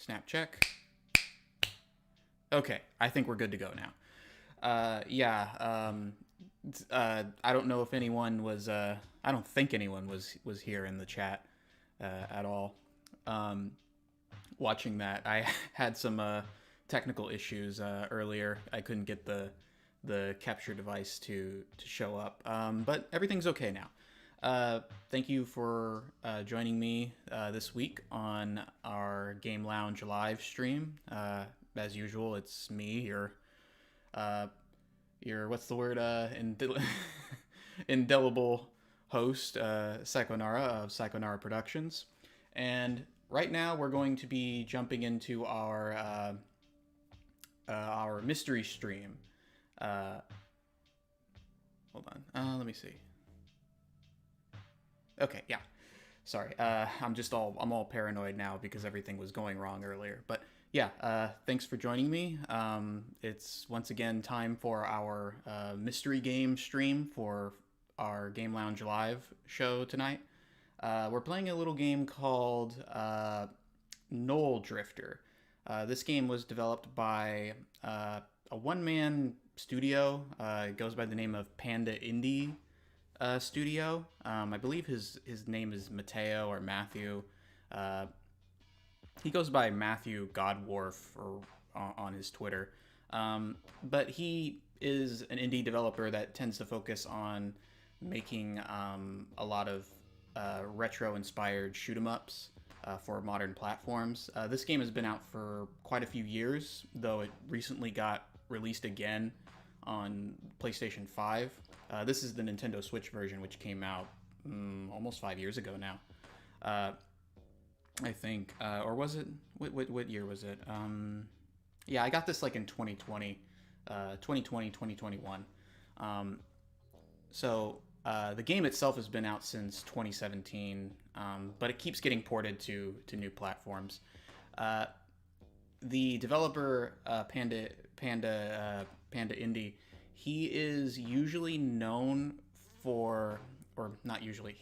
Snap check. Okay, I think we're good to go now. I don't know if anyone was. I don't think anyone was here in the chat at all. Watching that, I had some technical issues earlier. I couldn't get the capture device to show up, but everything's okay now. Thank you for joining me this week on our Game Lounge live stream. As usual, it's me, your what's the word? Indelible host, Psychonara of Psychonara Productions, and right now we're going to be jumping into our mystery stream. Hold on. Let me see. Okay, yeah. Sorry. I'm all paranoid now because everything was going wrong earlier. But yeah, thanks for joining me. It's once again time for our mystery game stream for our Game Lounge Live show tonight. We're playing a little game called Null Drifter. This game was developed by a one-man studio. It goes by the name of Panda Indie Studio. I believe his name is Mateo or Matthew. He goes by Matthew Godwarf on his Twitter. But he is an indie developer that tends to focus on making a lot of retro-inspired shoot-'em-ups for modern platforms. This game has been out for quite a few years, though it recently got released again on PlayStation 5. This is the Nintendo Switch version, which came out almost 5 years ago now. I think, or was it? What year was it? Yeah, I got this like in 2020, 2021. So the game itself has been out since 2017, but it keeps getting ported to new platforms. The developer Panda Indie, he is usually known for, or not usually,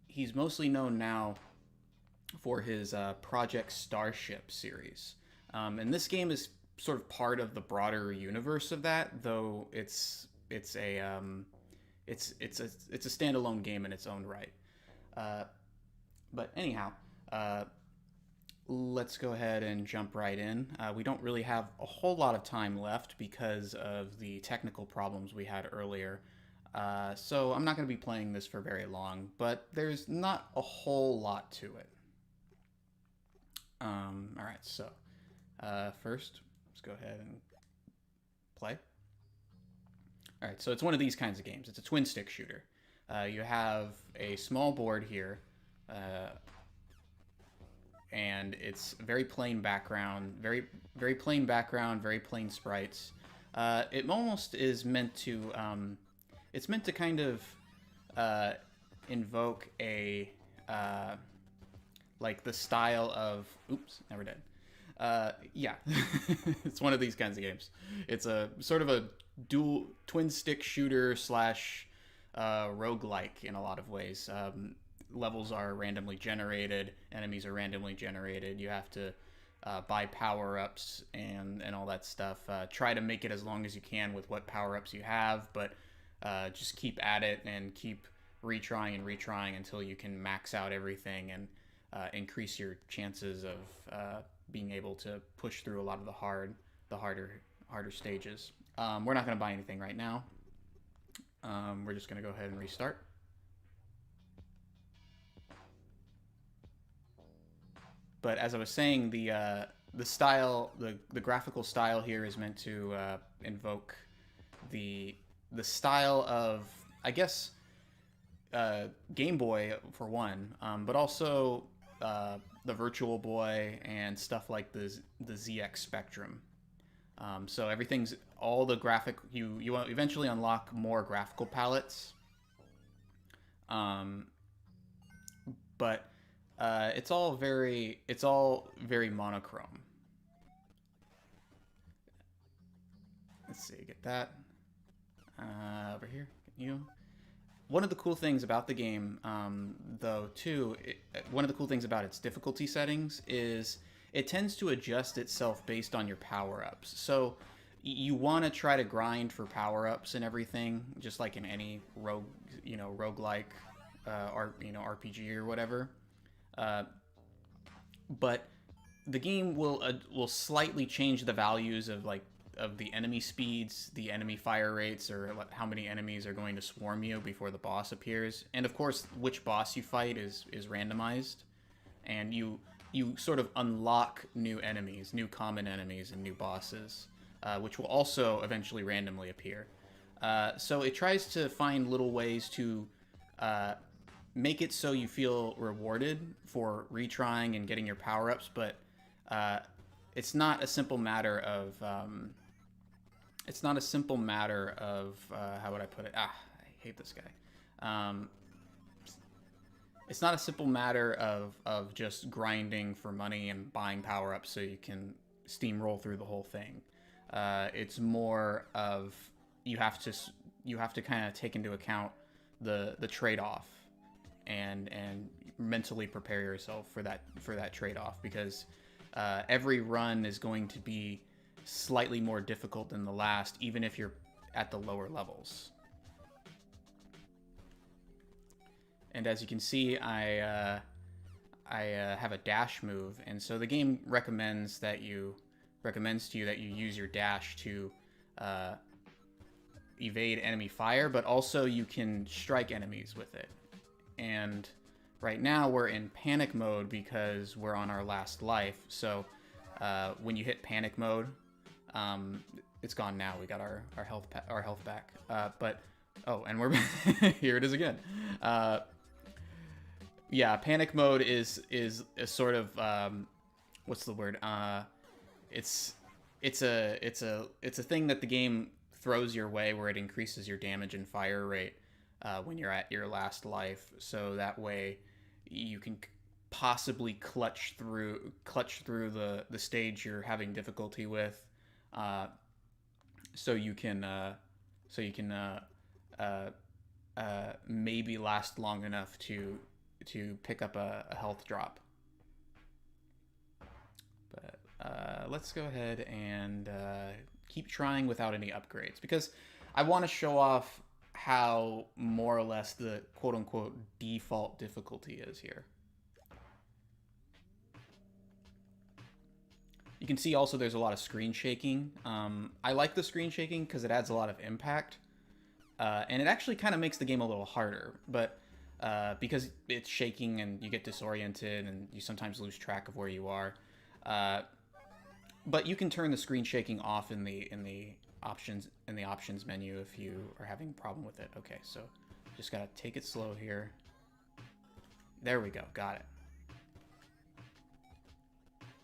he's mostly known now for his Project Starship series. And this game is sort of part of the broader universe of that, though it's a standalone game in its own right. But anyhow, let's go ahead and jump right in. We don't really have a whole lot of time left because of the technical problems we had earlier. So I'm not going to be playing this for very long, but there's not a whole lot to it. All right, so first, let's go ahead and play. All right, so it's one of these kinds of games. It's a twin stick shooter. You have a small board here, and it's very plain background, very plain background, very plain sprites. It almost is meant to, it's meant to kind of invoke a like the style of, oops, never did. Yeah, it's one of these kinds of games. It's a sort of a dual twin stick shooter slash roguelike in a lot of ways. Levels are randomly generated, enemies are randomly generated. You have to buy power-ups and all that stuff. Try to make it as long as you can with what power-ups you have, but just keep at it and keep retrying and retrying until you can max out everything and increase your chances of being able to push through a lot of the harder stages. We're not going to buy anything right now. We're just going to go ahead and restart. But as I was saying, the style, the graphical style here is meant to invoke the style of, I guess, Game Boy for one, but also the Virtual Boy and stuff like the ZX Spectrum. So everything's all the graphic. You eventually unlock more graphical palettes, but it's all very monochrome. Let's see, get that over here. You. one of the cool things about the game, though, too, one of the cool things about its difficulty settings is it tends to adjust itself based on your power-ups. So you want to try to grind for power-ups and everything, just like in any roguelike, RPG or whatever. But the game will slightly change the values of the enemy speeds, the enemy fire rates, or how many enemies are going to swarm you before the boss appears. And of course, which boss you fight is randomized, and you sort of unlock new enemies, new common enemies, and new bosses, which will also eventually randomly appear. So it tries to find little ways to make it so you feel rewarded for retrying and getting your power-ups, but it's not a simple matter of how would I put it? I hate this guy. It's not a simple matter of just grinding for money and buying power-ups so you can steamroll through the whole thing. It's more of you have to kind of take into account the trade-off and mentally prepare yourself for that trade-off, because every run is going to be slightly more difficult than the last, even if you're at the lower levels. And as you can see, I have a dash move, and so the game recommends to you that you use your dash to evade enemy fire, but also you can strike enemies with it. And right now we're in panic mode because we're on our last life. So when you hit panic mode, it's gone now. We got our health back. And we're here it is again. Yeah, panic mode is a sort of what's the word? It's a thing that the game throws your way where it increases your damage and fire rate when you're at your last life, so that way you can possibly clutch through the stage you're having difficulty with, so you can maybe last long enough to pick up a health drop. But let's go ahead and keep trying without any upgrades, because I want to show off how more or less the quote-unquote default difficulty is here. You can see also there's a lot of screen shaking. I like the screen shaking because it adds a lot of impact, and it actually kind of makes the game a little harder, but because it's shaking and you get disoriented and you sometimes lose track of where you are. But you can turn the screen shaking off in the options menu if you are having a problem with it. Okay, so just gotta take it slow here. There we go, got it.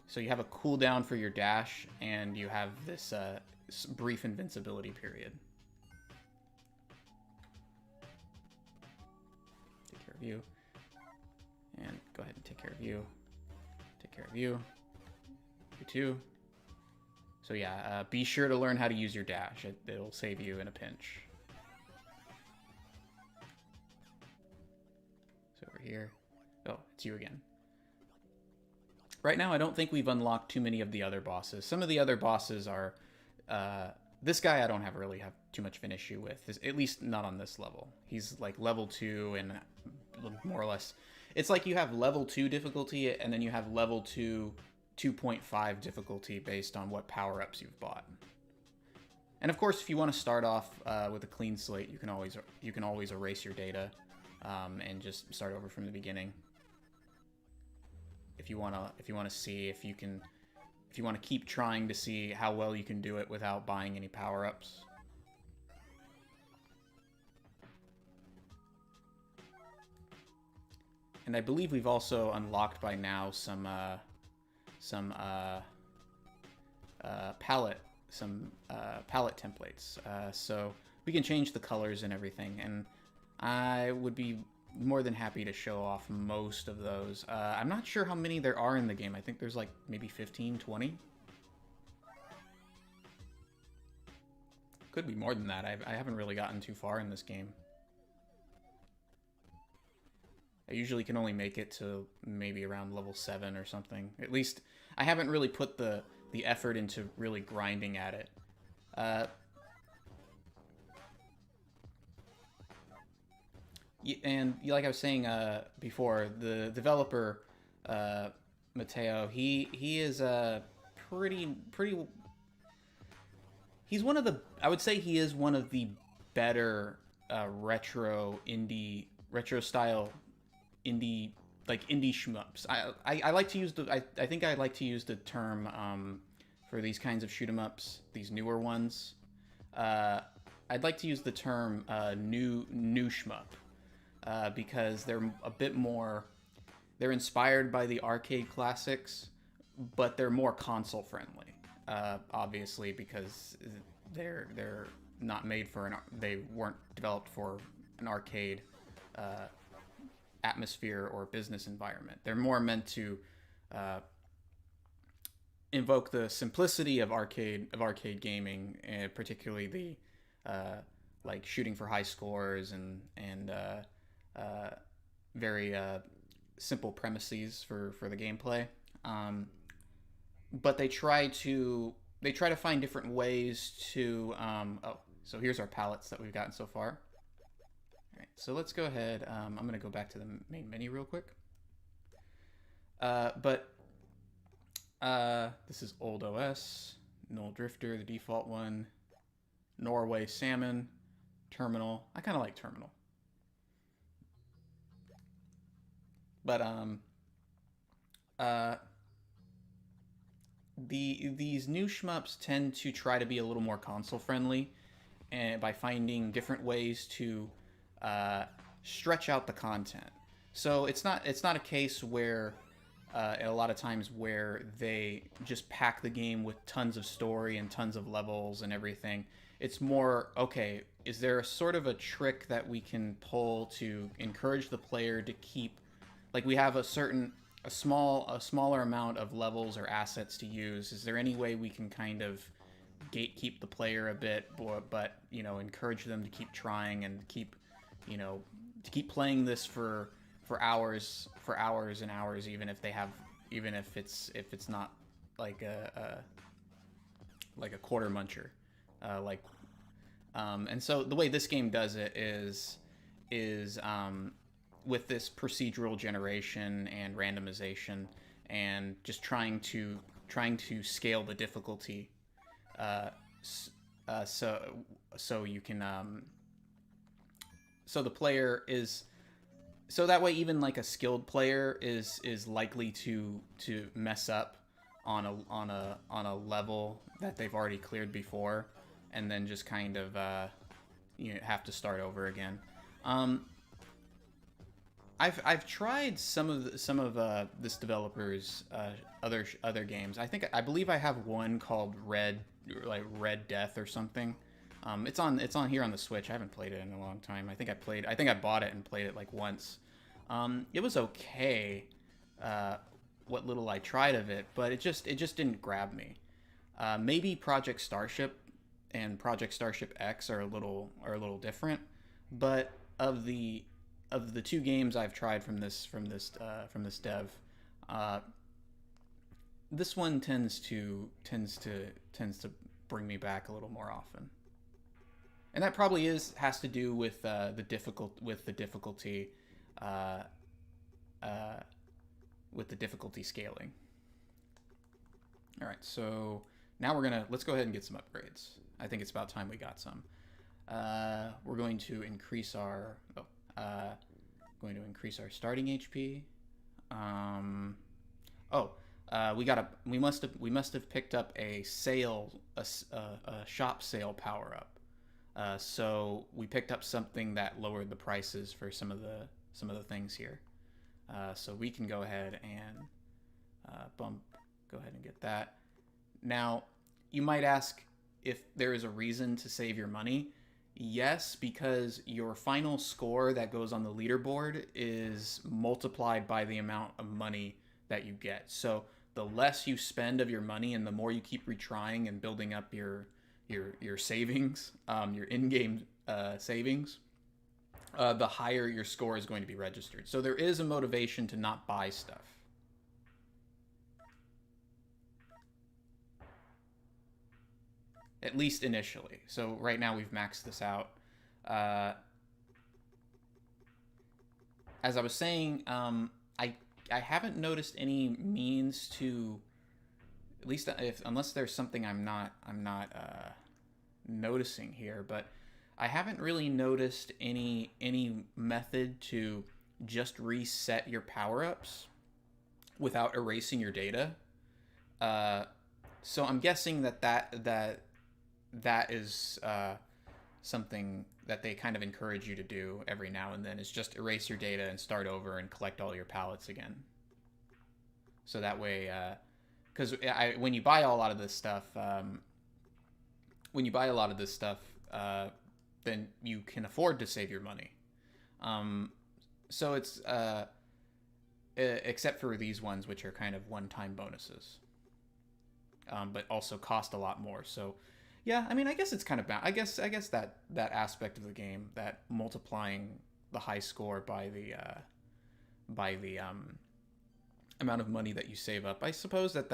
So you have a cooldown for your dash, and you have this brief invincibility period. Take care of you, and go ahead and take care of you. Take care of you. You too. So yeah, be sure to learn how to use your dash. It'll save you in a pinch. So over here. Oh, it's you again. Right now, I don't think we've unlocked too many of the other bosses. Some of the other bosses are... this guy I don't really have too much of an issue with, at least not on this level. He's like level 2 and more or less... It's like you have level 2 difficulty, and then you have level 2 2.5 difficulty based on what power-ups you've bought. And of course, if you want to start off with a clean slate, you can always erase your data and just start over from the beginning. If you want to keep trying to see how well you can do it without buying any power-ups. And I believe we've also unlocked by now some palette templates, so we can change the colors and everything, and I would be more than happy to show off most of those. I'm not sure how many there are in the game. I think there's like maybe 15, 20. Could be more than that. I haven't really gotten too far in this game. I usually can only make it to maybe around level 7 or something. At least I haven't really put the effort into really grinding at it. Uh, and like I was saying before, the developer Mateo, he is pretty. He's one of the. I would say he is one of the better retro style indie indie shmups. I like to use I think I like to use the term for these kinds of shoot 'em ups, these newer ones. Uh, I'd like to use the term new shmup because they're a bit more. They're inspired by the arcade classics, but they're more console friendly. Obviously, because they're not made for they weren't developed for an arcade atmosphere or business environment. They're more meant to invoke the simplicity of arcade gaming, and particularly the like shooting for high scores and very simple premises for the gameplay. But they try to find different ways to. So here's our palettes that we've gotten so far. All right, so let's go ahead. I'm going to go back to the main menu real quick. But this is old OS, Null Drifter, the default one, Norway Salmon, Terminal. I kind of like Terminal. But these new shmups tend to try to be a little more console friendly, and by finding different ways to stretch out the content. So it's not a case where a lot of times where they just pack the game with tons of story and tons of levels and everything. It's more, okay, is there a sort of a trick that we can pull to encourage the player to keep, like we have a smaller amount of levels or assets to use. Is there any way we can kind of gatekeep the player a bit, but you know, encourage them to keep trying and keep, you know, to keep playing this for hours and hours, even if it's not like a quarter muncher, and so the way this game does it is with this procedural generation and randomization, and just trying to scale the difficulty, so you can so the player is. So that way, even like a skilled player is likely to mess up on a level that they've already cleared before, and then just kind of have to start over again. I've tried some of this developer's other games. I believe I have one called Red Death or something. It's on here on the Switch. I haven't played it in a long time. I think I bought it and played it like once. It was okay, what little I tried of it, but it just didn't grab me. Maybe Project Starship and Project Starship X are a little different, but of the two games I've tried from this dev, this one tends to bring me back a little more often. And that probably has to do with the difficulty scaling. All right, so now let's go ahead and get some upgrades. I think it's about time we got some. We're going to increase our starting HP. We must have picked up a shop sale power up. So we picked up something that lowered the prices for some of the things here. So we can go ahead and go ahead and get that. Now, you might ask if there is a reason to save your money. Yes, because your final score that goes on the leaderboard is multiplied by the amount of money that you get. So the less you spend of your money and the more you keep retrying and building up your savings, your in-game savings, the higher your score is going to be registered. So there is a motivation to not buy stuff. At least initially. So right now we've maxed this out. As I was saying, I haven't noticed any means to, at least unless there's something I'm not noticing here, but I haven't really noticed any method to just reset your power-ups without erasing your data. So I'm guessing that is something that they kind of encourage you to do every now and then, is just erase your data and start over and collect all your pallets again. So that way, because when you buy a lot of this stuff, then you can afford to save your money. So it's except for these ones, which are kind of one-time bonuses, but also cost a lot more. So yeah, I mean, I guess it's kind of I guess that aspect of the game, that multiplying the high score by the amount of money that you save up, I suppose that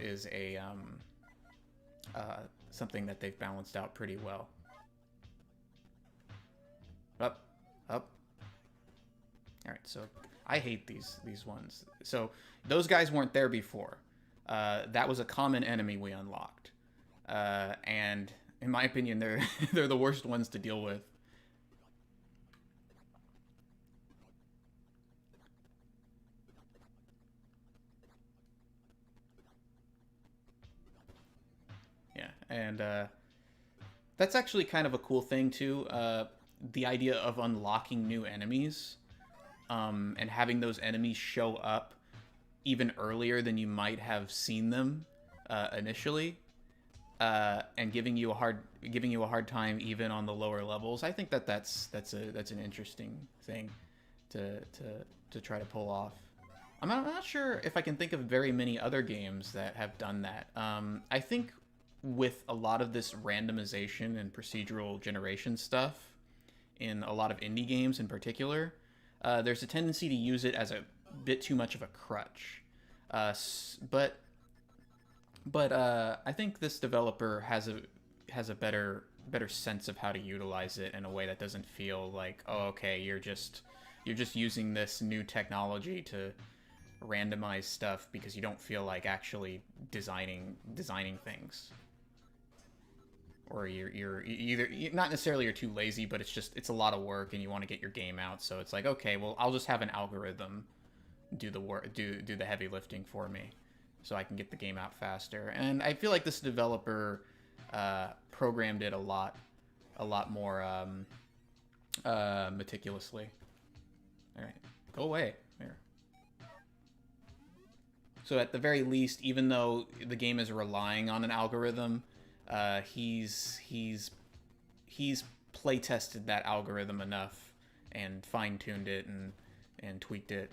is a something that they've balanced out pretty well. Up. All right, so I hate these ones. So those guys weren't there before. That was a common enemy we unlocked, and in my opinion, they're the worst ones to deal with. Yeah, and that's actually kind of a cool thing too. The idea of unlocking new enemies, and having those enemies show up even earlier than you might have seen them initially, and giving you a hard time even on the lower levels. I think that's an interesting thing to try to pull off. I'm not sure if I can think of very many other games that have done that. I think with a lot of this randomization and procedural generation stuff in a lot of indie games in particular, there's a tendency to use it as a bit too much of a crutch. But I think this developer has a better sense of how to utilize it in a way that doesn't feel like, oh, okay, you're just using this new technology to randomize stuff because you don't feel like actually designing things. Or you're either not necessarily you're too lazy, but it's a lot of work and you want to get your game out. So it's like, okay, well, I'll just have an algorithm do the work, do the heavy lifting for me, so I can get the game out faster. And I feel like this developer programmed it a lot more meticulously. All right, go away. There. So at the very least, even though the game is relying on an algorithm, he's play tested that algorithm enough and fine-tuned it and tweaked it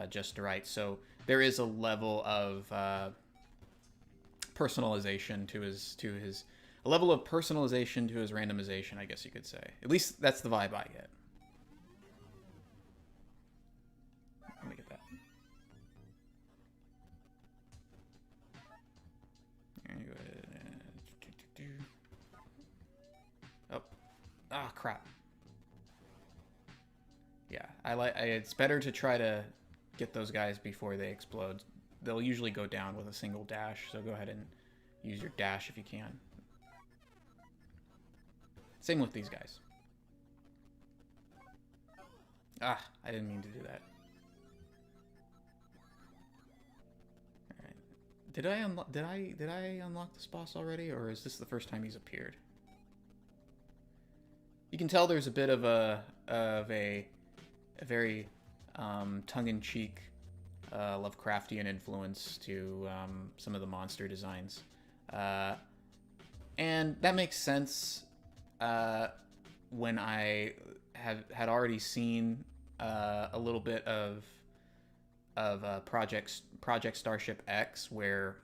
just right. So there is a level of personalization to his a level of personalization to his randomization, I guess you could say. At least that's the vibe I get. Let me get that. Oh, ah, crap. Yeah, it's better to try to get those guys before they explode. They'll usually go down with a single dash, so go ahead and use your dash if you can. Same with these guys. Ah, I didn't mean to do that. All right. Did I unlock this boss already, or is this the first time he's appeared? You can tell there's a bit of a very tongue-in-cheek Lovecraftian influence to some of the monster designs, and that makes sense when I had already seen a little bit of Project Starship X, where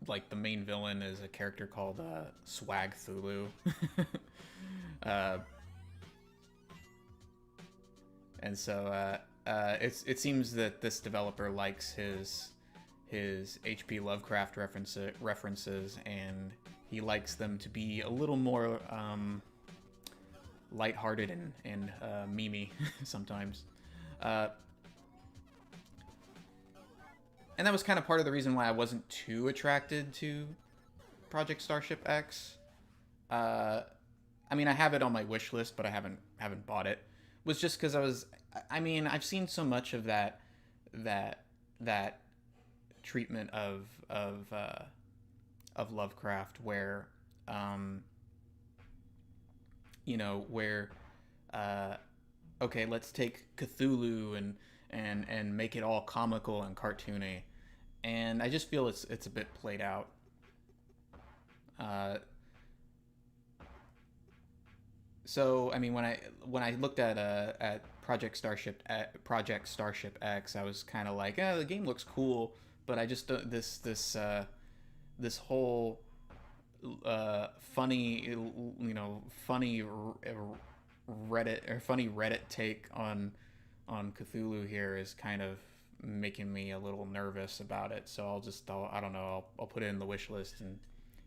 like the main villain is a character called Swag Thulu. uh, and so it seems that this developer likes his H.P. Lovecraft references, and he likes them to be a little more lighthearted and memey sometimes. And that was kind of part of the reason why I wasn't too attracted to Project Starship X. I mean, I have it on my wish list, but I haven't bought it. It was just because I've seen so much of that treatment of Lovecraft where okay, let's take Cthulhu and make it all comical and cartoony, and I just feel it's a bit played out. So I mean, when I looked at Project Starship X, I was kind of like, the game looks cool, but I just this whole funny Reddit take on Cthulhu here is kind of making me a little nervous about it. So I'll put it in the wish list and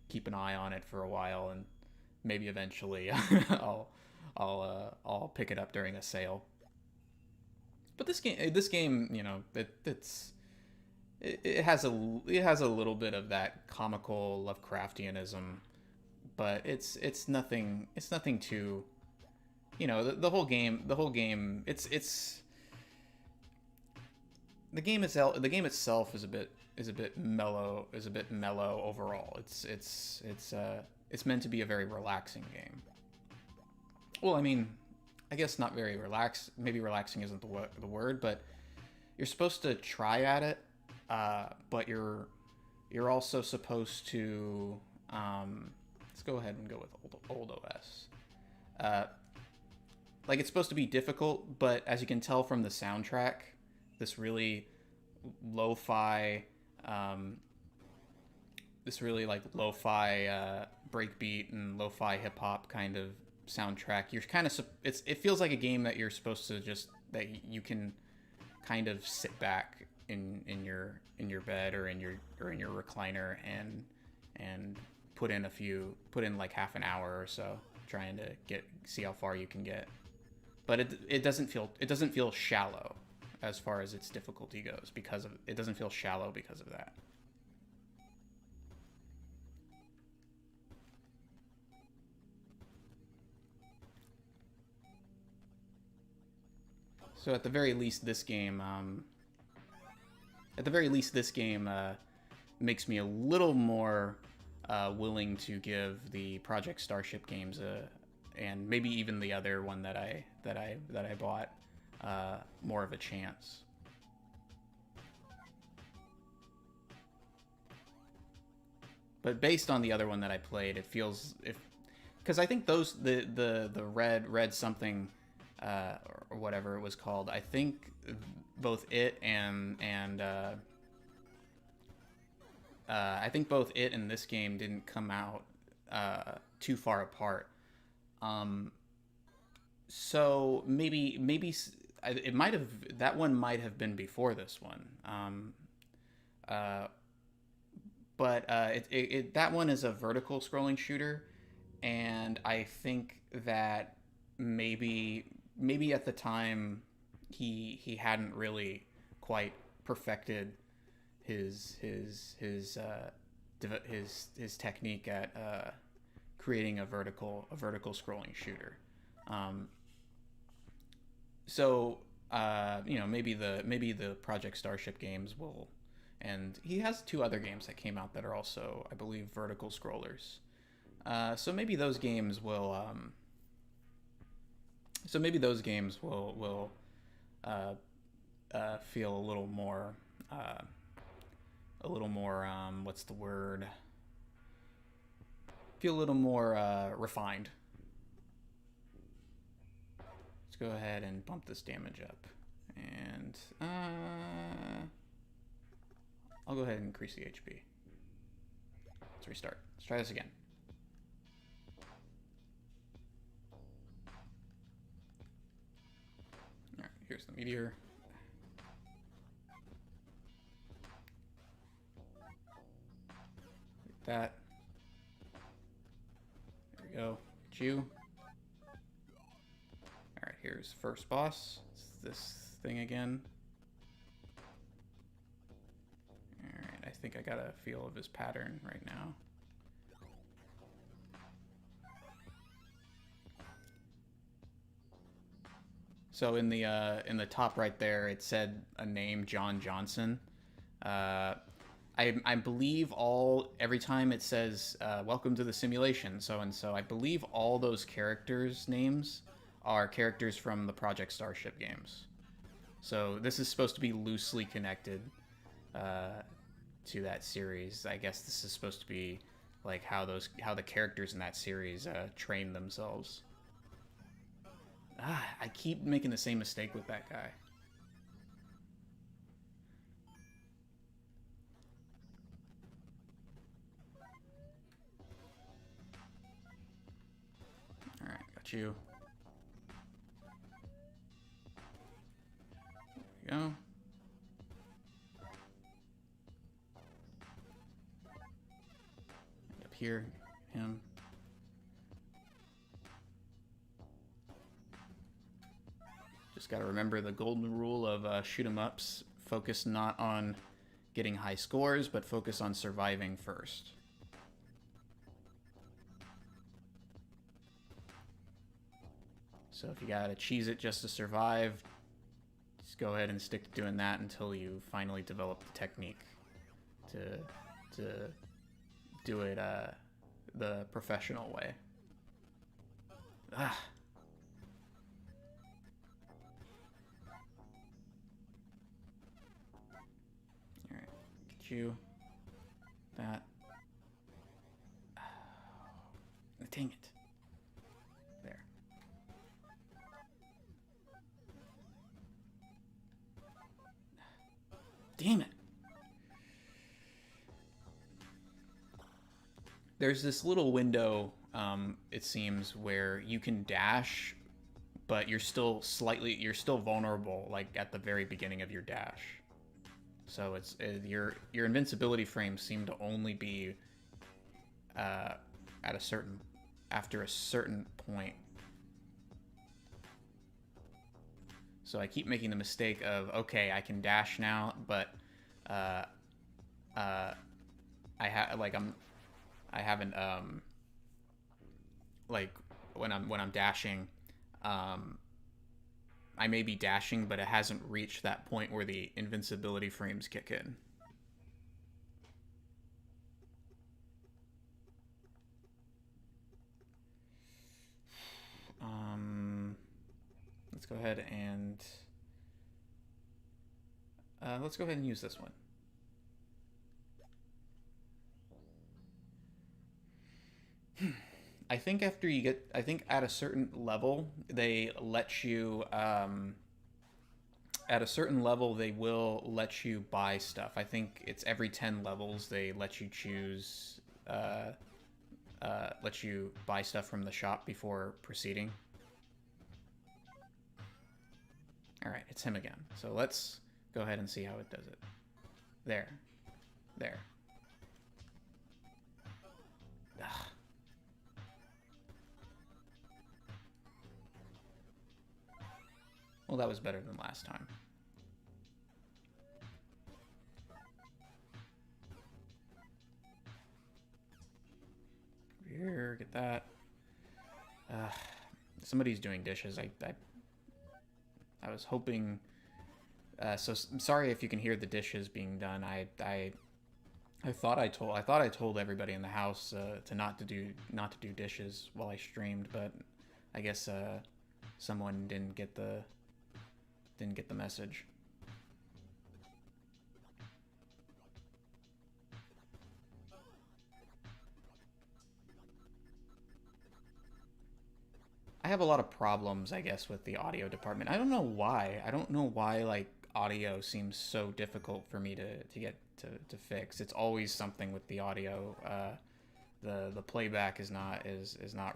keep an eye on it for a while, and maybe eventually I'll pick it up during a sale. But this game, it has a little bit of that comical Lovecraftianism, but it's nothing too, the whole game the game itself is a bit mellow overall. It's meant to be a very relaxing game. Well, I mean, I guess not very relaxed. Maybe relaxing isn't the word, but you're supposed to try at it, but you're also supposed to let's go ahead and go with old OS. Like, it's supposed to be difficult, but as you can tell from the soundtrack, this really lo-fi breakbeat and lo-fi hip-hop kind of soundtrack, you're kind of it feels like a game that you're supposed to that you can kind of sit back in your bed or in your recliner and put in like half an hour or so trying to see how far you can get. But it doesn't feel shallow as far as its difficulty goes, because it doesn't feel shallow because of that. So at the very least, this game makes me a little more willing to give the Project Starship games and maybe even the other one that I bought more of a chance. But based on the other one that I played, it feels because I think the red something or whatever it was called, I think both it and I think both it and this game didn't come out too far apart. So maybe it might have, that one might have been before this one. But that one is a vertical scrolling shooter, and I think that maybe at the time he hadn't really quite perfected his technique at creating a vertical scrolling shooter. So maybe the Project Starship games will, and he has 2 other games that came out that are also, I believe, vertical scrollers. So maybe those games will feel a little more what's the word? Feel a little more refined. Let's go ahead and bump this damage up, and I'll go ahead and increase the HP. Let's restart. Let's try this again. All right, here's the meteor. Like that. There we go. Get you. All right, here's first boss. It's this thing again. All right, I think I got a feel of his pattern right now. So in the top right there, it said a name, John Johnson. I believe every time it says welcome to the simulation, so and so. I believe all those characters' names are characters from the Project Starship games. So this is supposed to be loosely connected to that series. I guess this is supposed to be like how the characters in that series train themselves. I keep making the same mistake with that guy. Alright, got you. There we go. Up here, him. Just got to remember the golden rule of shoot 'em ups. Focus not on getting high scores, but focus on surviving first. So if you gotta cheese it just to survive, just go ahead and stick to doing that until you finally develop the technique to do it the professional way. Ah. Alright, get you. That. Dang it. There. Damn it. There's this little window, it seems, where you can dash, but you're still vulnerable, like at the very beginning of your dash. So it's your invincibility frames seem to only be after a certain point. So I keep making the mistake of, okay, I can dash now, but I haven't like when I'm dashing, I may be dashing, but it hasn't reached that point where the invincibility frames kick in. Let's go ahead and use this one. I think at a certain level they let you at a certain level they will let you buy stuff. I think it's every 10 levels they let you choose let you buy stuff from the shop before proceeding. Alright, it's him again. So let's go ahead and see how it does it. There. There. Ugh. Well, that was better than last time. Here, get that. Somebody's doing dishes. I was hoping. So I'm sorry if you can hear the dishes being done. I thought I told everybody in the house to not to do dishes while I streamed, but I guess someone didn't get the message. I have a lot of problems, I guess, with the audio department. I don't know why. Like audio seems so difficult for me to get to fix. It's always something with the audio. the playback is not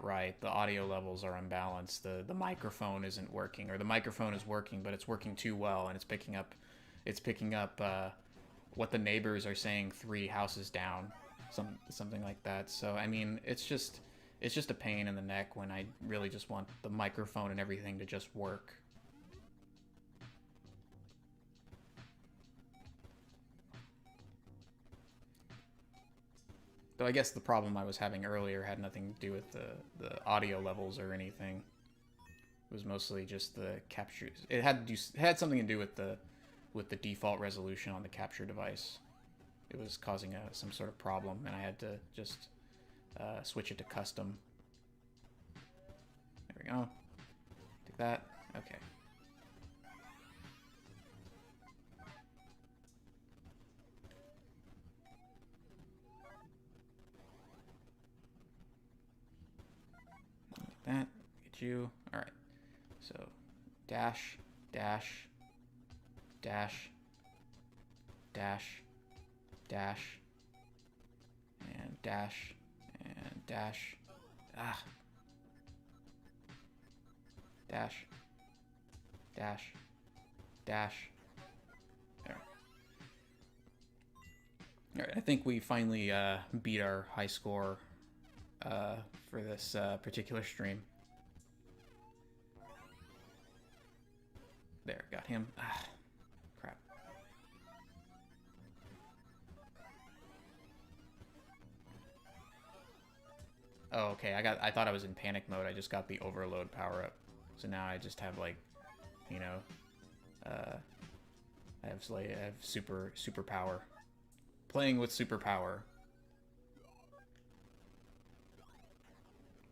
right. The audio levels are unbalanced. The microphone isn't working, or the microphone is working, but it's working too well, and it's picking up what the neighbors are saying 3 houses down, something like that. So I mean, it's just a pain in the neck when I really just want the microphone and everything to just work. Though I guess the problem I was having earlier had nothing to do with the audio levels or anything. It was mostly just the capture. It had something to do with the default resolution on the capture device. It was causing some sort of problem, and I had to just switch it to custom. There we go. Take that. Okay. Like that. Get you. All right. So, dash, dash, dash, dash, dash, and dash, and dash. Ah. Dash, dash, dash. There. All right. I think we finally beat our high score for this particular stream. There, got him. Ah, crap. Oh, okay. I thought I was in panic mode. I just got the overload power up. So now I just have, like, you know, I have super power. Playing with super power.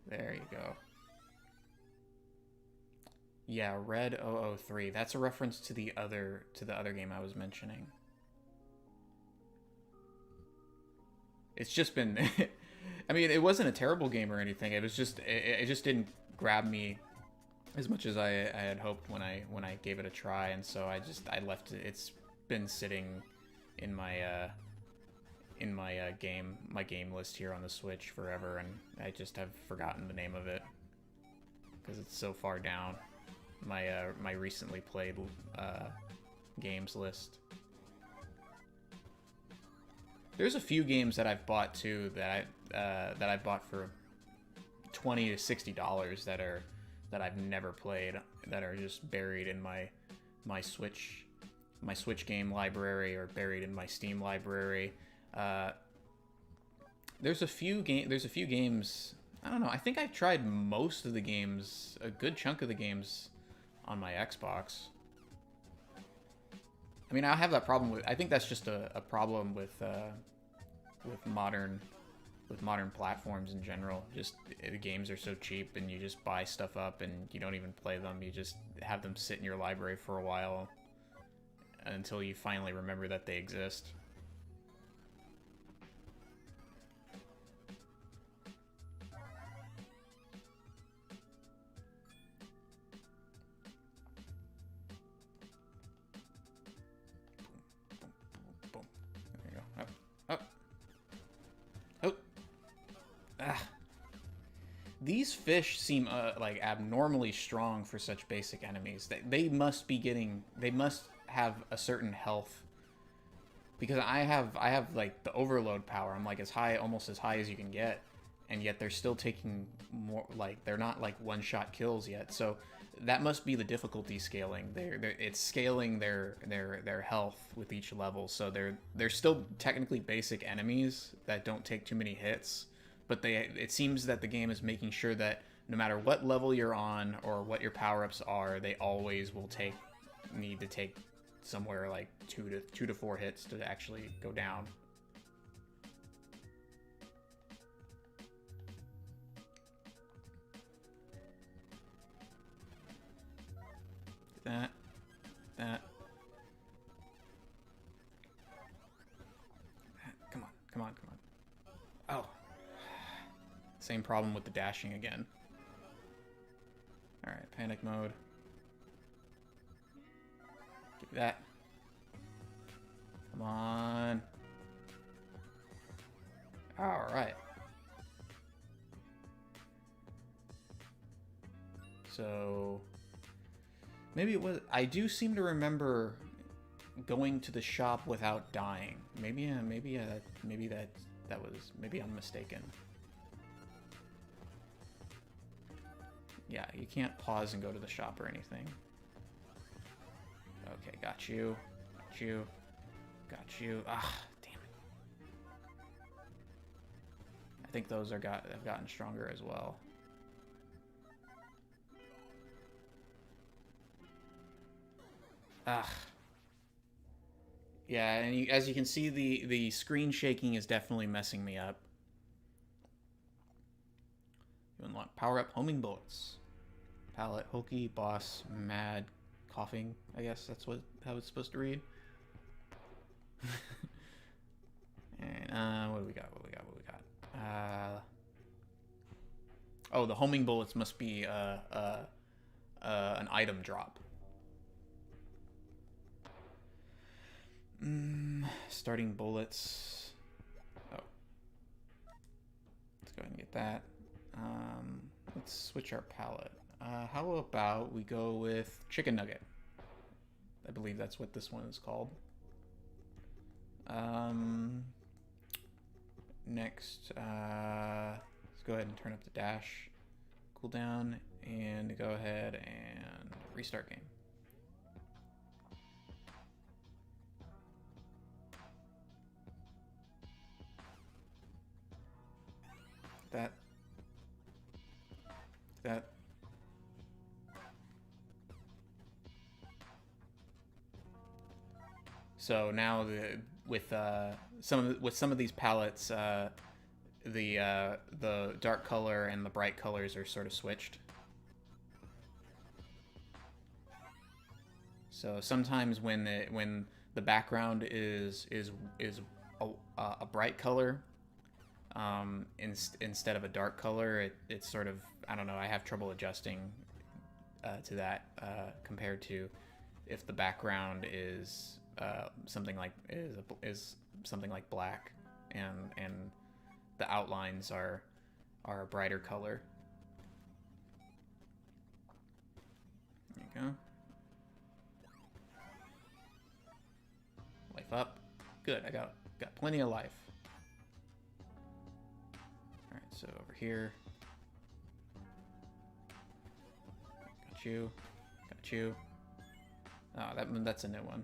There you go. Yeah, Red 003. That's a reference to the other game I was mentioning. It's just been I mean, it wasn't a terrible game or anything. It was just it just didn't grab me as much as I had hoped when I gave it a try, and so I left it. It's been sitting in my game list here on the Switch forever, and I just have forgotten the name of it because it's so far down my recently played games list. There's a few games that I've bought too that I bought for $20 to $60 that I've never played, that are just buried in my Switch game library, or buried in my Steam library. There's a few games. I don't know. I think I've tried most of the games, a good chunk of the games, on my Xbox. I mean, I have that problem with. I think that's just a problem with modern platforms in general. Just the games are so cheap, and you just buy stuff up, and you don't even play them. You just have them sit in your library for a while until you finally remember that they exist. These fish seem like abnormally strong for such basic enemies. They must have a certain health, because I have like the overload power. I'm like almost as high as you can get, and yet they're still taking more. Like, they're not like one-shot kills yet. So that must be the difficulty scaling. It's scaling their health with each level. So they're still technically basic enemies that don't take too many hits. But it seems that the game is making sure that no matter what level you're on or what your power-ups are, they always will need to take somewhere like two to four hits to actually go down. That. Come on. Oh. Same problem with the dashing again. Alright, panic mode. Give me that. Come on. Alright. So maybe it was. I do seem to remember going to the shop without dying. Maybe I'm mistaken. Yeah, you can't pause and go to the shop or anything. Okay, got you. Got you. Got you. Ah, damn it. I think those have gotten stronger as well. Ah. Yeah, and as you can see, the screen shaking is definitely messing me up. You unlock power-up homing bullets. Palette, hokey, boss, mad, coughing. I guess that's how it's supposed to read. And what do we got? Oh, the homing bullets must be an item drop. Starting bullets. Oh, let's go ahead and get that. Let's switch our palette. How about we go with chicken nugget? I believe that's what this one is called. Next, let's go ahead and turn up the dash cooldown and go ahead and restart game. That. So now with some of these palettes, the dark color and the bright colors are sort of switched. So sometimes when the background is a bright color, instead of a dark color, it's sort of, I don't know, I have trouble adjusting to that compared to if the background is something like black and the outlines are a brighter color. There you go. Life up. Good, I got plenty of life. Alright, so over here. Got you. Got you. Oh, that's a new one.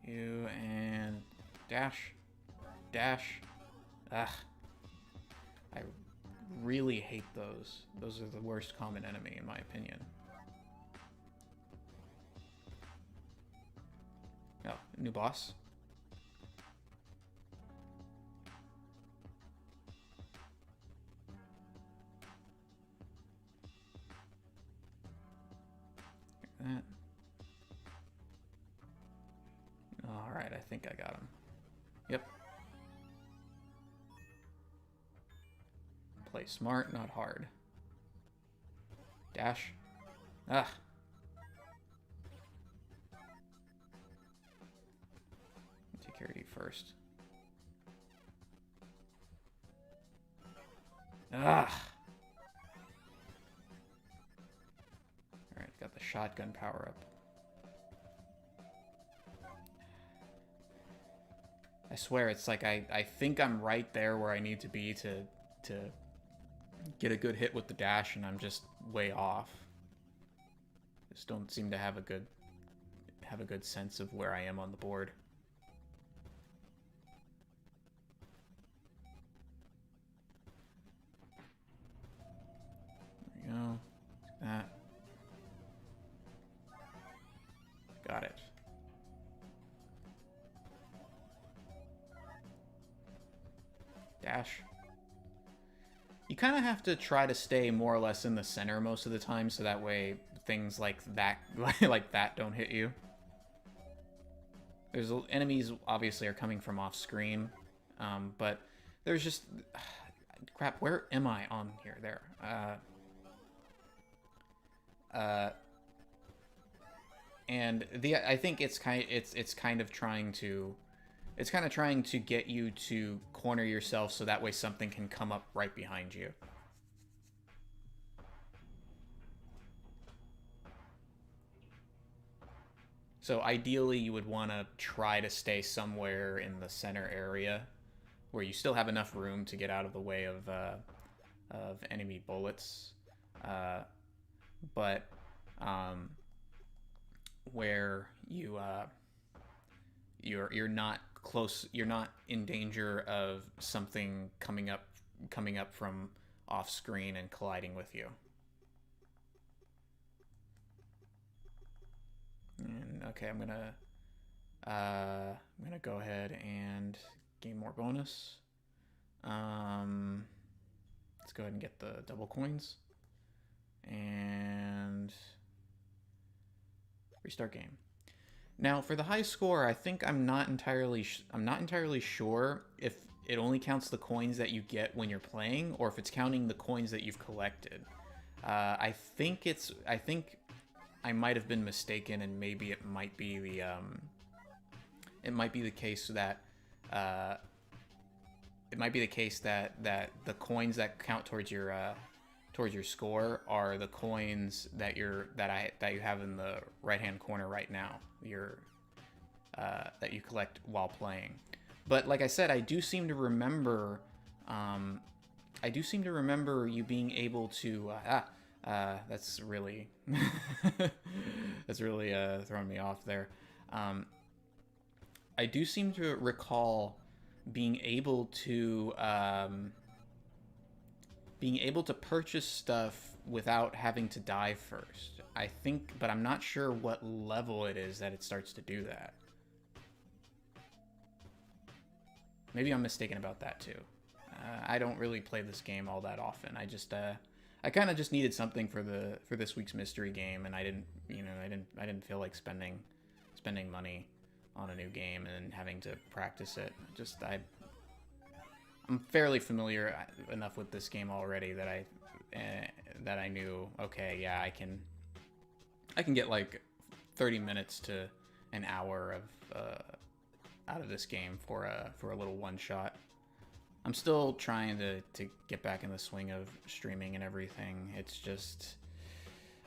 You and dash. Dash. Ugh. I really hate those. Those are the worst common enemy in my opinion. Oh, new boss. Like that. Alright, I think I got him. Yep. Play smart, not hard. Dash. Ah. Take care of you first. Ah. Alright, got the shotgun power up. I swear, it's like I think I'm right there where I need to be to get a good hit with the dash, and I'm just way off. Just don't seem to have a good sense of where I am on the board. There we go. That. Got it. Dash. You kind of have to try to stay more or less in the center most of the time, so that way things like that don't hit you. There's enemies obviously are coming from off screen, but there's just crap. Where am I on here? There. And I think it's kind of trying to get you to corner yourself so that way something can come up right behind you. So ideally, you would want to try to stay somewhere in the center area where you still have enough room to get out of the way of enemy bullets, but where you're not close, you're not in danger of something coming up from off screen and colliding with you. And okay, I'm gonna go ahead and gain more bonus. Let's go ahead and get the double coins and restart game. Now for the high score, I think I'm not entirely sure if it only counts the coins that you get when you're playing, or if it's counting the coins that you've collected. I think I might have been mistaken, and maybe it might be the case that the coins that count towards your score are the coins that you have in the right hand corner right now. That you collect while playing. But like I said, I do seem to remember you being able to that's really throwing me off there. I do seem to recall being able to purchase stuff without having to die first. I think, but I'm not sure what level it is that it starts to do that. Maybe I'm mistaken about that too. I don't really play this game all that often. I kind of just needed something for this week's mystery game, and I didn't feel like spending money on a new game and having to practice it. I'm fairly familiar enough with this game already that I knew, okay, yeah, I can get like 30 minutes to an hour of out of this game for a little one shot. I'm still trying to get back in the swing of streaming and everything. It's just,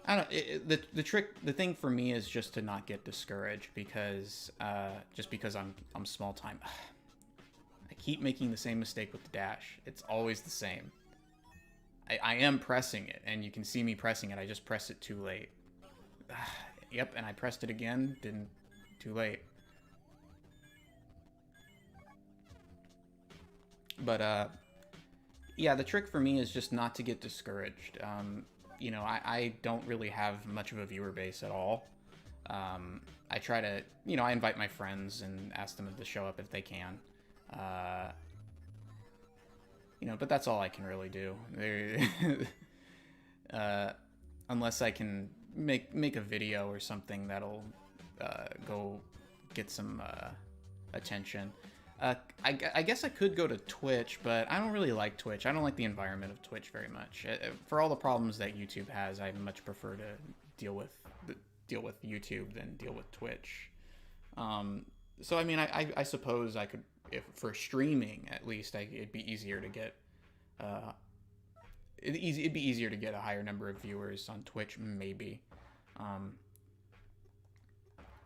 I don't. The thing for me is just to not get discouraged because I'm small time. I keep making the same mistake with the dash. It's always the same. I am pressing it, and you can see me pressing it. I just pressed it too late. Yep, and I pressed it again. Too late. But yeah, the trick for me is just not to get discouraged. I don't really have much of a viewer base at all. I try to, I invite my friends and ask them to show up if they can. But that's all I can really do. Unless I can make a video or something that'll go get some attention. I guess I could go to Twitch, but I don't really like Twitch. I don't like the environment of Twitch very much. For all the problems that YouTube has, I much prefer to deal with YouTube than deal with Twitch. So I mean, I suppose I could, if for streaming at least, it'd be easier to get it'd be easier to get a higher number of viewers on Twitch, maybe.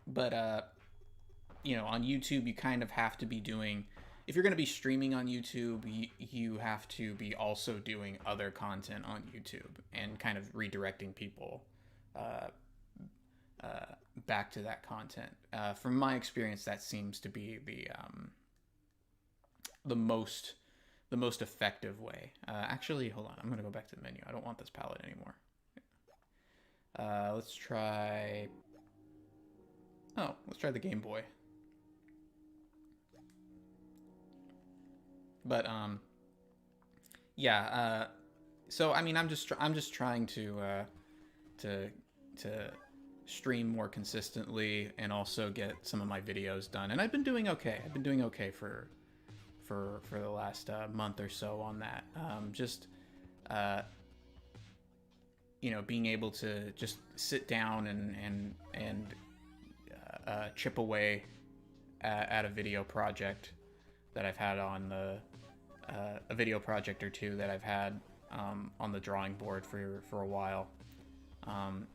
But on YouTube, you kind of have to be doing, if you're going to be streaming on YouTube, you have to be also doing other content on YouTube and kind of redirecting people back to that content. From my experience, that seems to be the most effective way. Actually, hold on. I'm going to go back to the menu. I don't want this palette anymore. Let's try the Game Boy. But yeah. So I mean, I'm just trying to stream more consistently and also get some of my videos done. And I've been doing okay. I've been doing okay for the last month or so on that. Being able to just sit down and chip away at a video project that I've had on a video project or two that I've had on the drawing board for a while, and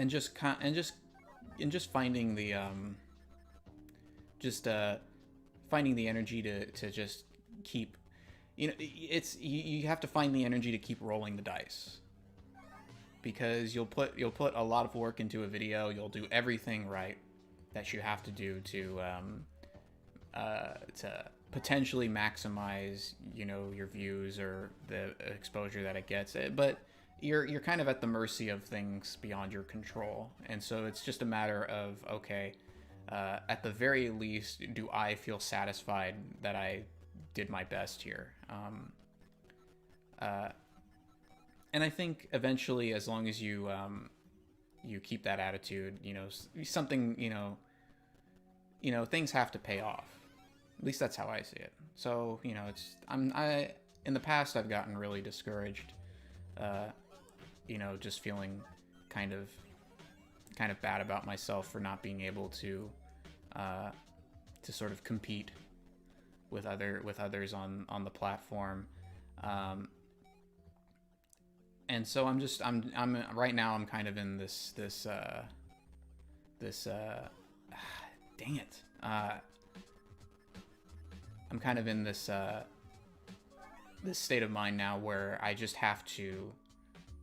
just just finding the just finding the energy to just keep, you know, it's you have to find the energy to keep rolling the dice, because you'll put a lot of work into a video, you'll do everything right that you have to do to potentially maximize, you know, your views or the exposure that it gets, but you're kind of at the mercy of things beyond your control. And so it's just a matter of, okay, at the very least, do I feel satisfied that I did my best here? And I think eventually, as long as you you keep that attitude, you know, something, you know, things have to pay off. At least that's how I see it. So, you know, in the past I've gotten really discouraged, you know, just feeling kind of bad about myself for not being able to sort of compete with others on the platform. And so I'm right now I'm kind of in this dang it. I'm kind of in this state of mind now where I just have to,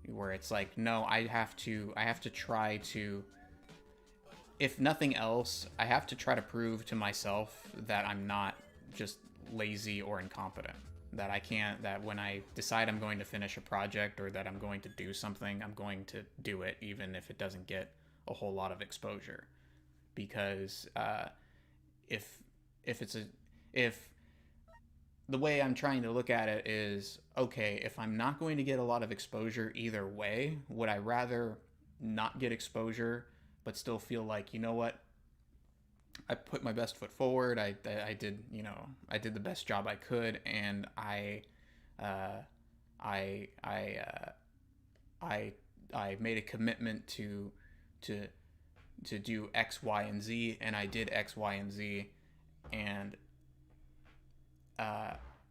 where it's like, no, I have to try to, if nothing else, I have to try to prove to myself that I'm not just lazy or incompetent. That when I decide I'm going to finish a project or that I'm going to do something, I'm going to do it, even if it doesn't get a whole lot of exposure. Because if the way I'm trying to look at it is, okay, if I'm not going to get a lot of exposure either way, would I rather not get exposure but still feel like, you know what, I put my best foot forward, I did, you know, I did the best job I could, and I made a commitment to do X, Y, and Z, and I did X, Y, and Z, and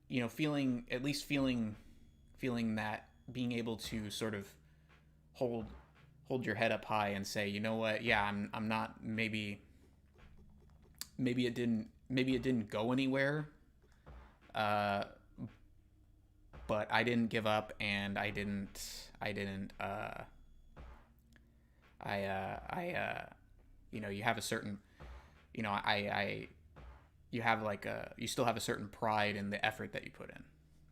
you know, feeling that, being able to sort of hold your head up high and say, you know what, yeah, I'm not, maybe it didn't go anywhere, but I didn't give up, and you know, you have a certain, you know, you have like you still have a certain pride in the effort that you put in.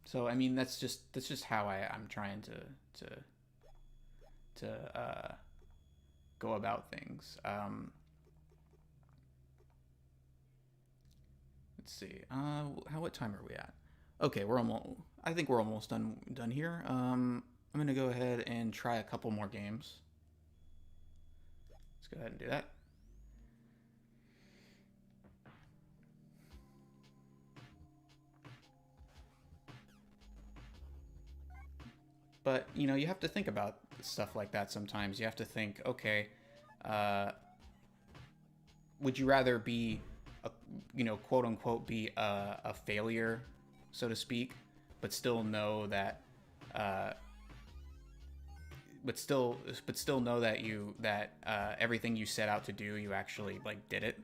So I mean, that's just how I'm trying to go about things. Let's see. What time are we at? Okay, I think we're almost done here. I'm gonna go ahead and try a couple more games. Let's go ahead and do that. But, you know, you have to think about stuff like that sometimes. You have to think, okay, would you rather be, you know, quote unquote, be a failure, so to speak, but still know that, but still know that everything you set out to do, you actually like did it,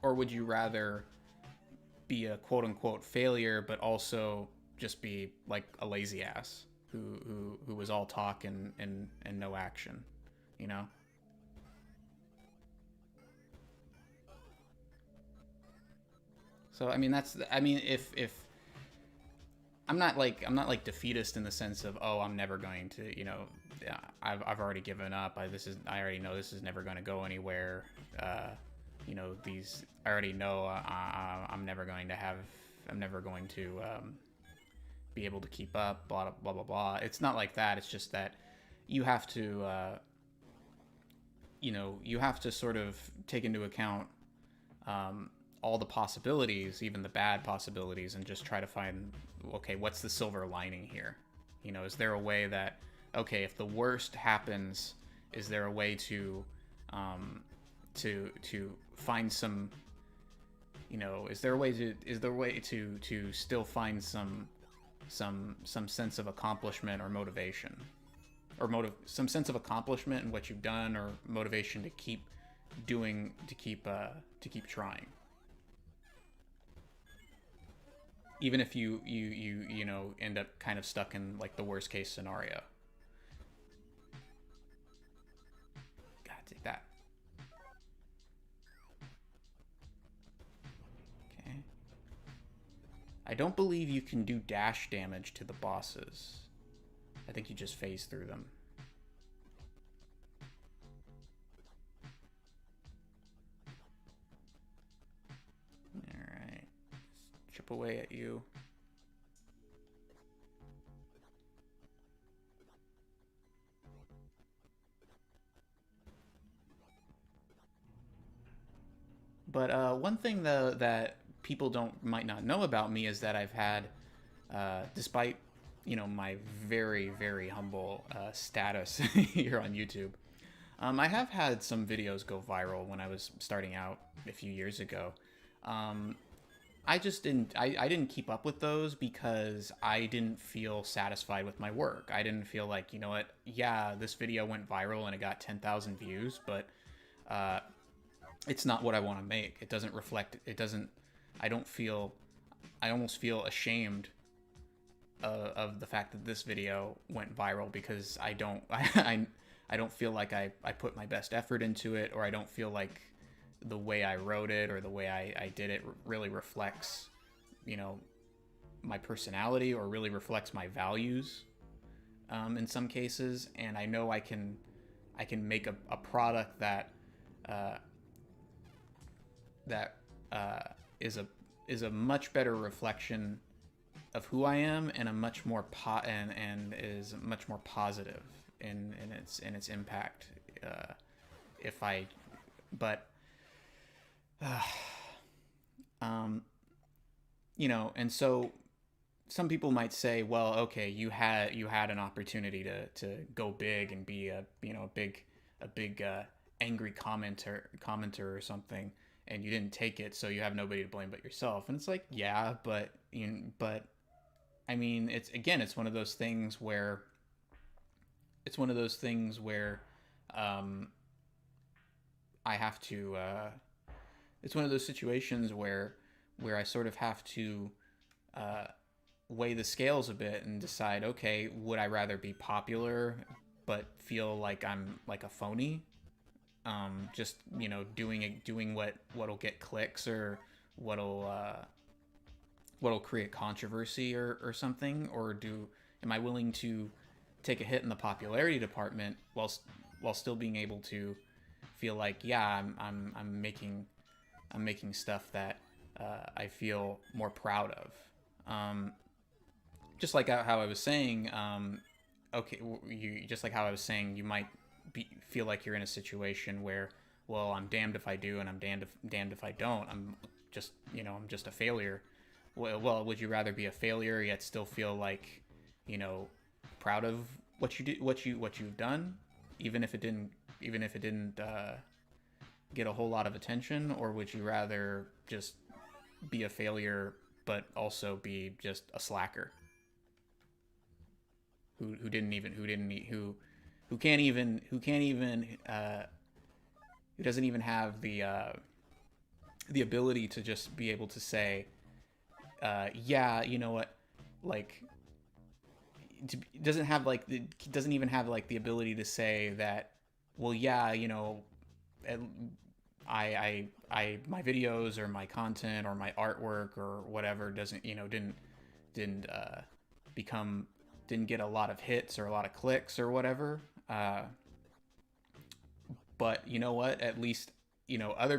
or would you rather be a quote unquote failure, but also just be like a lazy ass who was all talk and no action, you know? So I mean, if I'm not like defeatist in the sense of, oh, I'm never going to, you know, I've already given up. I already know this is never going to go anywhere. You know, I already know I'm never going to be able to keep up, blah, blah, blah, blah. It's not like that. It's just that you have to, you know, you have to sort of take into account all the possibilities, even the bad possibilities, and just try to find, okay, what's the silver lining here? You know, is there a way that, okay, if the worst happens, is there a way to find some, you know, is there a way to still find some sense of accomplishment or motivation? or some sense of accomplishment in what you've done, or motivation to keep doing, to keep trying. Even if you know, end up kind of stuck in like the worst case scenario. Gotta take that. Okay. I don't believe you can do dash damage to the bosses. I think you just phase through them. Alright. Chip away at you. But one thing though that people might not know about me is that I've had, despite, you know, my very, very humble status here on YouTube, I have had some videos go viral when I was starting out a few years ago. I just didn't, I didn't keep up with those because I didn't feel satisfied with my work. I didn't feel like, you know what, yeah, this video went viral and it got 10,000 views, but it's not what I want to make. It doesn't reflect, it doesn't, I almost feel ashamed of the fact that this video went viral because I don't feel like I put my best effort into it, or I don't feel like the way I wrote it or the way I did it really reflects, you know, my personality or really reflects my values in some cases. And I know I can make a product that is a much better reflection of who I am, and a much more and is much more positive in its impact. You know, and so some people might say, well, okay, you had an opportunity to go big and be a, you know, a big angry commenter or something, and you didn't take it, so you have nobody to blame but yourself. And it's like, yeah, but I mean, it's one of those things where I have to it's one of those situations where I sort of have to weigh the scales a bit and decide, okay, would I rather be popular but feel like I'm like a phony, just, you know, doing what'll get clicks, or what'll create controversy or something, or am I willing to take a hit in the popularity department while still being able to feel like, yeah, I'm making stuff that I feel more proud of. Just like how I was saying, just like how I was saying, you might feel like you're in a situation where, well, I'm damned if I do and I'm damned if I don't. I'm just a failure. Well, would you rather be a failure yet still feel like, you know, proud of what you've done, even if it didn't get a whole lot of attention, or would you rather just be a failure but also be just a slacker who doesn't even have the ability to just be able to say, yeah, you know what, like, doesn't even have like the ability to say that, well, yeah, you know, I my videos or my content or my artwork or whatever didn't get a lot of hits or a lot of clicks or whatever, but you know what, at least, you know, at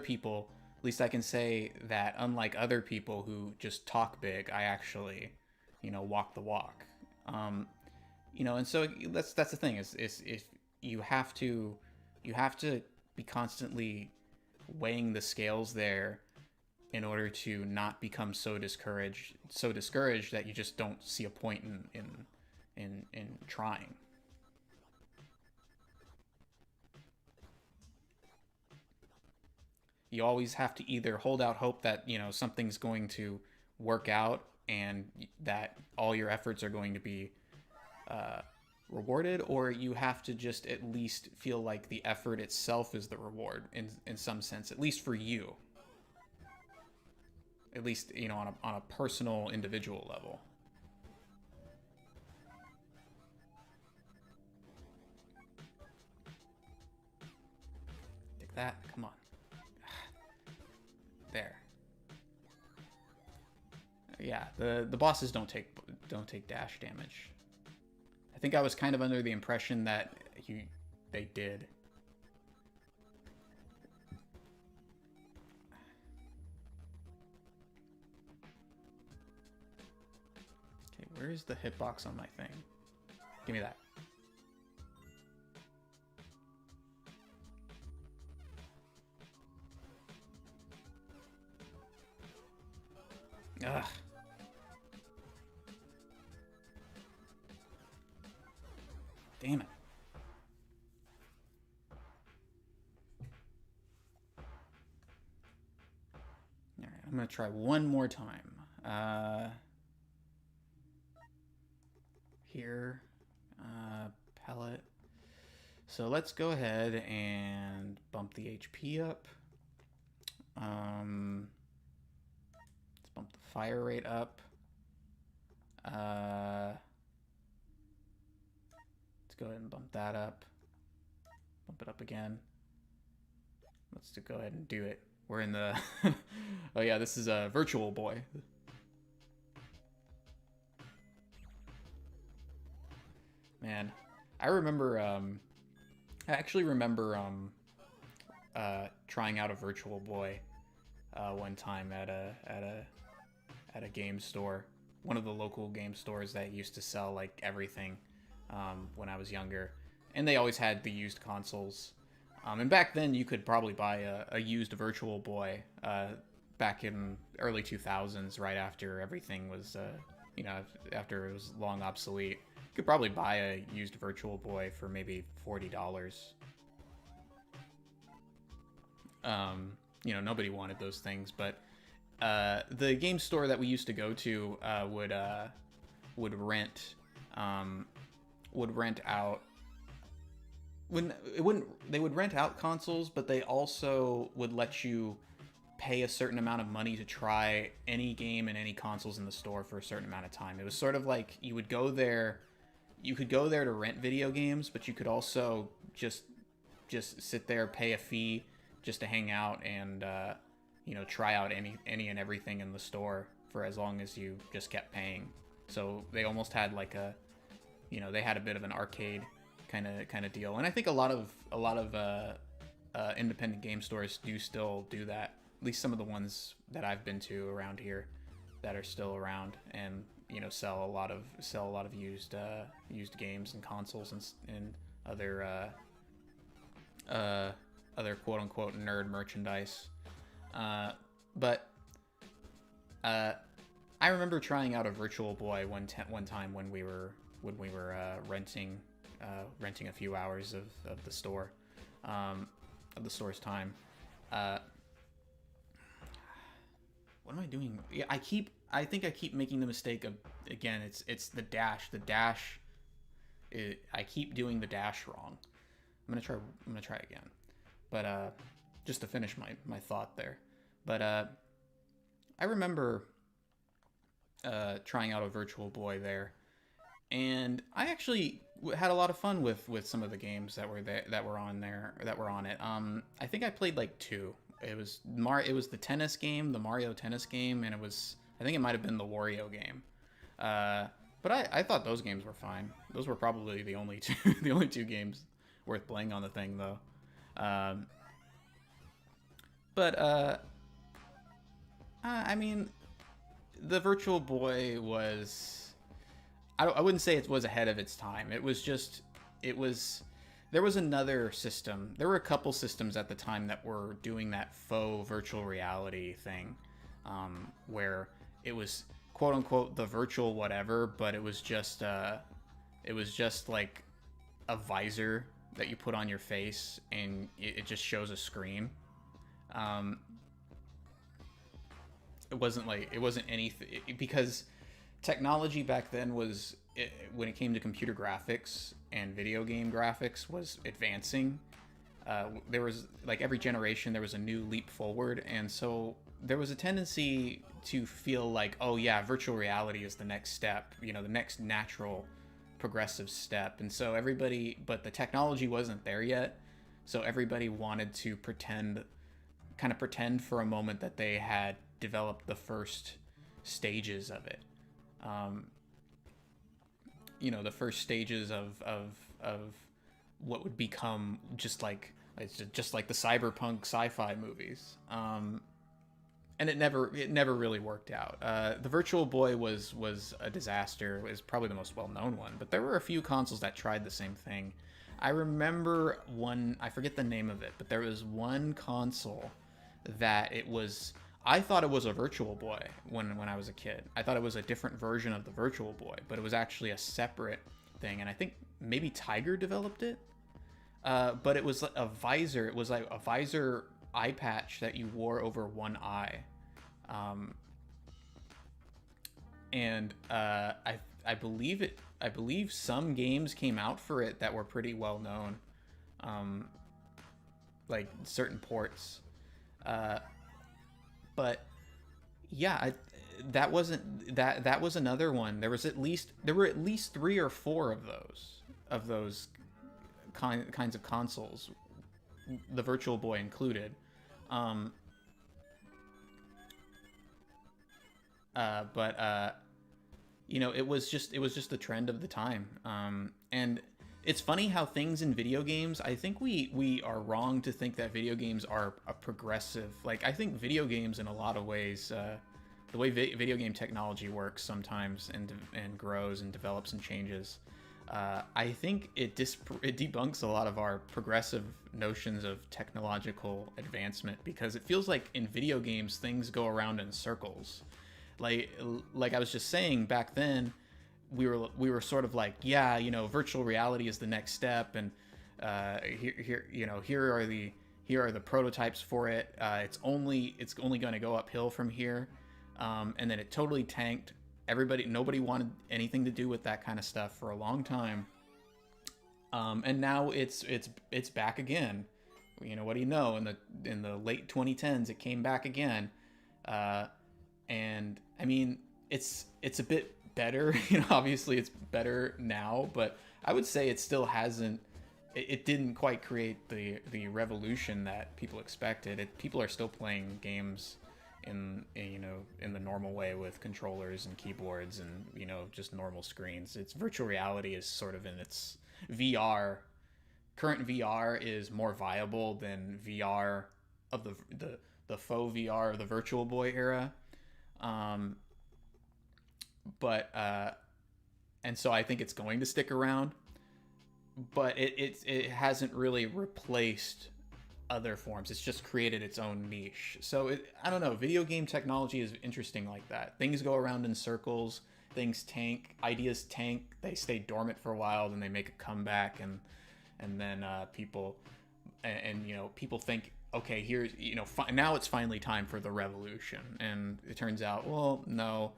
least I can say that, unlike other people who just talk big, I actually, you know, walk the walk. You know, and so that's the thing, is if you have to be constantly weighing the scales there in order to not become so discouraged that you just don't see a point in trying. You always have to either hold out hope that, you know, something's going to work out and that all your efforts are going to be rewarded, or you have to just at least feel like the effort itself is the reward in some sense, at least for you. At least, you know, on a personal, individual level. Take that. Come on. There. Yeah, the bosses don't take dash damage. I think I was kind of under the impression that they did. Okay, where is the hitbox on my thing? Give me that. Ugh. Damn it. Alright, I'm gonna try one more time. Here. Pellet. So let's go ahead and bump the HP up. Let's bump the fire rate up. Let's go ahead and bump that up. Bump it up again. Let's go ahead and do it. We're in the... Oh yeah, this is a Virtual Boy. Man, I remember... I actually remember trying out a Virtual Boy one time at a game store. One of the local game stores that used to sell like everything when I was younger, and they always had the used consoles. And back then, you could probably buy a used Virtual Boy back in early 2000s, right after everything was, you know, after it was long obsolete. You could probably buy a used Virtual Boy for maybe $40. You know, nobody wanted those things, but the game store that we used to go to would rent out. They would rent out consoles, but they also would let you pay a certain amount of money to try any game and any consoles in the store for a certain amount of time. It was sort of like you would go there, you could go there to rent video games, but you could also just sit there, pay a fee just to hang out and you know, try out any and everything in the store for as long as you just kept paying. So they almost had like a, you know, they had a bit of an arcade kind of deal. And I think a lot of independent game stores do still do that. At least some of the ones that I've been to around here that are still around, and you know, sell a lot of used games and consoles and other quote unquote nerd merchandise. But I remember trying out a Virtual Boy one time when we were renting a few hours of the store, of the store's time. What am I doing? Yeah, I think I keep making the mistake of, again, it's the dash. I keep doing the dash wrong. I'm gonna try again. But just to finish my thought there. But I remember trying out a Virtual Boy there, and I actually had a lot of fun with some of the games that were on it. I think I played like two. It was the tennis game, the Mario tennis game, and I think it might have been the Wario game. But I thought those games were fine. Those were probably the only two games worth playing on the thing, though. But I mean, the Virtual Boy was, I wouldn't say it was ahead of its time. There was another system. There were a couple systems at the time that were doing that faux virtual reality thing, where it was quote unquote the virtual whatever, but it was just like a visor that you put on your face, and it just shows a screen. It wasn't anything, because technology back then was, when it came to computer graphics, and video game graphics was advancing. There was, like, every generation there was a new leap forward, and so there was a tendency to feel like, oh yeah, virtual reality is the next step, the next natural progressive step. And so everybody, but the technology wasn't there yet, so everybody wanted to pretend for a moment that they had developed the first stages of it. The first stages of what would become just like the cyberpunk sci-fi movies. And it never really worked out. The Virtual Boy was a disaster. It was probably the most well-known one, but there were a few consoles that tried the same thing. I remember one, I forget the name of it, but there was one console that I thought it was a Virtual Boy when I was a kid. I thought it was a different version of the Virtual Boy, but it was actually a separate thing, and I think maybe Tiger developed it. But it was a visor. It was like a visor eye patch that you wore over one eye. I believe some games came out for it that were pretty well known, like certain ports. But yeah, that was another one. There were at least 3 or 4 of those kinds of consoles, the Virtual Boy included. It was just the trend of the time. And it's funny how things in video games, I think we are wrong to think that video games are a progressive. Like, I think video games in a lot of ways, the way video game technology works sometimes and grows and develops and changes, I think it debunks a lot of our progressive notions of technological advancement, because it feels like in video games things go around in circles. Like I was just saying, back then we were sort of like, yeah, virtual reality is the next step, and here are the prototypes for it. It's only going to go uphill from here, and then it totally tanked. Nobody wanted anything to do with that kind of stuff for a long time, and now it's back again. What do you know? In the late 2010s, it came back again, and I mean, it's a bit better. Obviously it's better now, but I would say it still hasn't. It didn't quite create the revolution that people expected. People are still playing games in the normal way with controllers and keyboards and just normal screens. It's virtual reality is sort of in its VR. Current VR is more viable than VR of the faux VR of the Virtual Boy era. And so I think it's going to stick around, but it hasn't really replaced other forms. It's just created its own niche. So I don't know. Video game technology is interesting like that. Things go around in circles. Things tank. Ideas tank. They stay dormant for a while, then they make a comeback, and then people think, okay, here's now it's finally time for the revolution. And it turns out, well, no.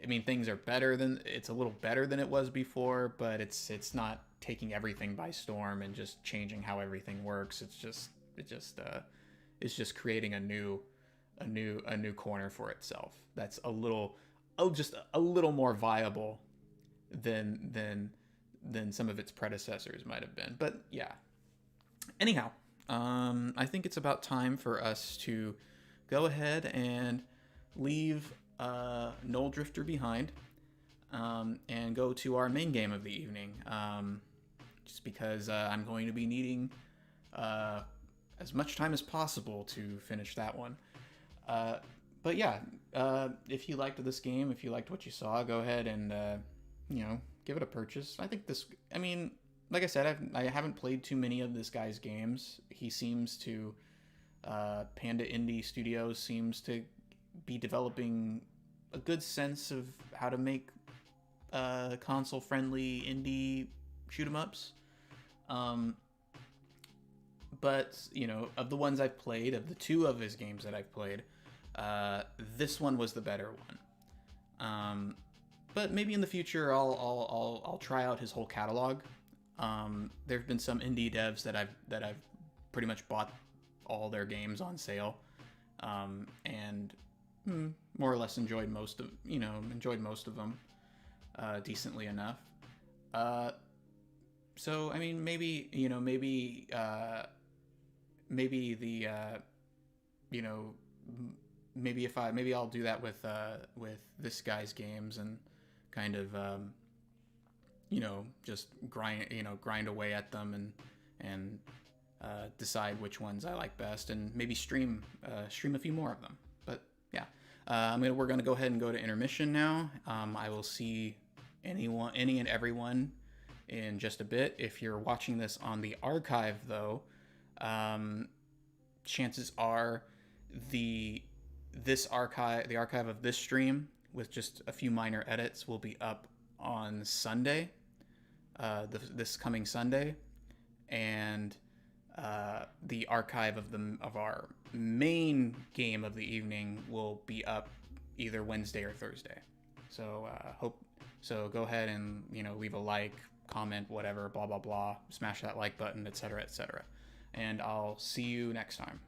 I mean, things are it's a little better than it was before, but it's not taking everything by storm and just changing how everything works. It's just creating a new corner for itself. That's just a little more viable than some of its predecessors might have been. But yeah. Anyhow, I think it's about time for us to go ahead and leave Null Drifter behind, and go to our main game of the evening, just because I'm going to be needing as much time as possible to finish that one. But yeah, if you liked this game, if you liked what you saw, go ahead and give it a purchase. I think like I said, I haven't played too many of this guy's games. He seems to Panda Indie Studios seems to be developing a good sense of how to make console-friendly indie shoot-'em-ups. But, of the ones I've played, of the 2 of his games that I've played, this one was the better one. But maybe in the future I'll try out his whole catalog. There have been some indie devs that I've pretty much bought all their games on sale, and more or less enjoyed most of them decently enough. So I mean, maybe the maybe I'll do that with this guy's games and kind of just grind away at them and decide which ones I like best, and maybe stream a few more of them. But yeah, we're gonna go ahead and go to intermission now. I will see any and everyone in just a bit. If you're watching this on the archive, though, chances are the archive of this stream with just a few minor edits will be up on Sunday, this coming Sunday, and the archive of our main game of the evening will be up either Wednesday or Thursday. So go ahead and leave a like, comment, whatever, blah blah blah, smash that like button, etc., etc., and I'll see you next time.